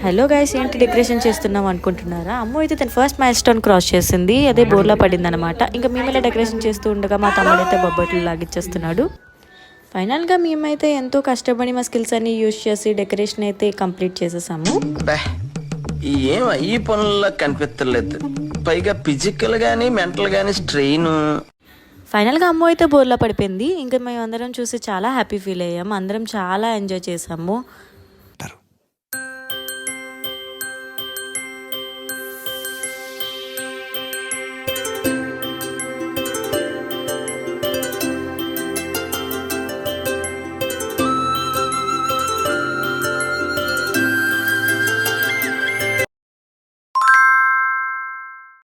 Hello guys, ఏంటి decoration చేస్తున్నాం అనుకుంటున్నారా? అమ్మ అయితే తన ఫస్ట్ మైల్ స్టోన్ క్రాస్ చేసింది, అదే బోర్లా పడింది అనమాట. ఇంకా మేమైతే డెకరేషన్ చేస్తూ ఉండగా మా తమ్ముడైతే బొబ్బట్లు లాగిచ్చేస్తున్నాడు. ఫైనల్గా మేమైతే ఎంతో కష్టపడి మా స్కిల్స్ అన్ని యూజ్ చేసి డెకరేషన్ అయితే కంప్లీట్ చేసేసాము. ఏం ఈ పనుల్లో కనిపించలేదు, పైగా ఫిజికల్ గానీ మెంటల్ గానీ స్ట్రెయిన్. ఫైనల్గా అమ్మ అయితే బోర్లా పడిపోయింది. ఇంకా మేము అందరం చూసి చాలా హ్యాపీ ఫీల్ అయ్యాము. అందరం చాలా ఎంజాయ్ చేసాము.